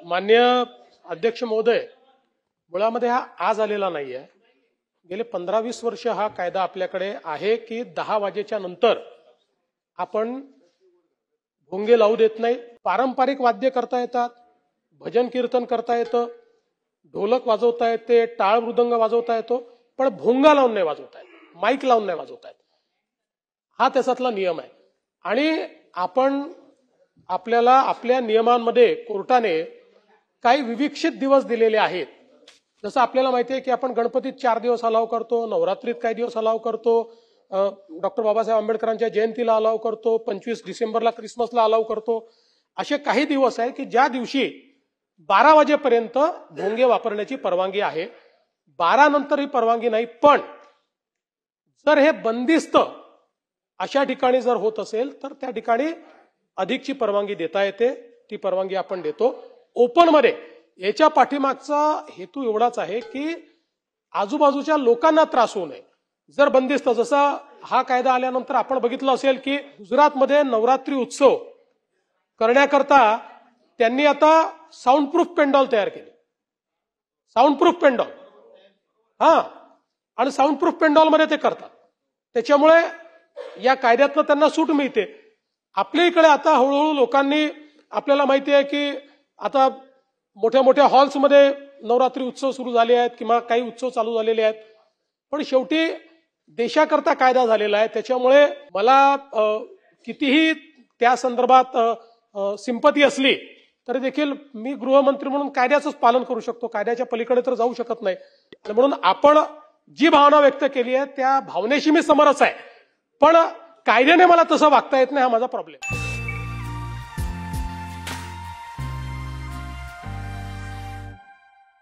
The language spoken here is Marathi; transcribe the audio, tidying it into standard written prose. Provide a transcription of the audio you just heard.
माननीय अध्यक्ष महोदय, मुळामध्ये हा आज आलेला नाहीये. गेले 15-20 वर्ष हा कायदा आपल्याकडे आहे की 10 वाजेच्या नंतर आपण भोंगे लावू देत नाही. पारंपरिक वाद्य करता येतात, भजन कीर्तन करता येतं, ढोलक वाजवता येते, टाळ मृदंग वाजवता येतो, पण भोंगा लावून नाही वाजवता येत, माईक लावून नाही वाजवता येत. हा त्याच्यातला नियम आहे. आणि आपण आपल्याला आपल्या नियमांमध्ये कोर्टाने काही विविक्षित दिवस दिलेले आहेत. जसं आपल्याला माहिती आहे की आपण गणपतीत 4 दिवस अलाव करतो, नवरात्रीत काही दिवस अलाव करतो, डॉक्टर बाबासाहेब आंबेडकरांच्या जयंतीला अलाव करतो, 25 डिसेंबरला क्रिसमसला अलाव करतो. असे काही दिवस आहेत की ज्या दिवशी 12 वाजेपर्यंत भोंगे वापरण्याची परवानगी आहे. 12 नंतर ही परवानगी नाही. पण जर हे बंदिस्त अशा ठिकाणी जर होत असेल तर त्या ठिकाणी अधिकची परवानगी देता येते. ती परवानगी आपण देतो. ओपन मध्ये याच्या पाठीमागचा हेतू एवढाच आहे की आजूबाजूच्या लोकांना त्रास होऊ नये. जर बंदिस्त, जसा हा कायदा आल्यानंतर आपण बघितलं असेल की गुजरातमध्ये नवरात्री उत्सव करण्याकरता त्यांनी आता साऊंड प्रूफ पेंडॉल तयार केले. साऊंड प्रूफ पेंडॉल, आणि साऊंड प्रूफ पेंडॉल मध्ये ते करतात. त्याच्यामुळे या कायद्यातनं त्यांना सूट मिळते. आपल्या इकडे आता हळूहळू लोकांनी, आपल्याला माहिती आहे की आता मोठ्या मोठ्या हॉल्समध्ये नवरात्री उत्सव सुरू झाले आहेत किंवा काही उत्सव चालू झालेले आहेत. पण शेवटी देशाकरता कायदा झालेला आहे. त्याच्यामुळे मला कितीही त्या संदर्भात सिंपती असली तरी देखील मी गृहमंत्री म्हणून कायद्याचंच पालन करू शकतो. कायद्याच्या पलीकडे तर जाऊ शकत नाही. आणि म्हणून आपण जी भावना व्यक्त केली आहे त्या भावनेशी मी समरस आहे. पण कायद्याने मला तसं वागता येत नाही, हा माझा प्रॉब्लेम.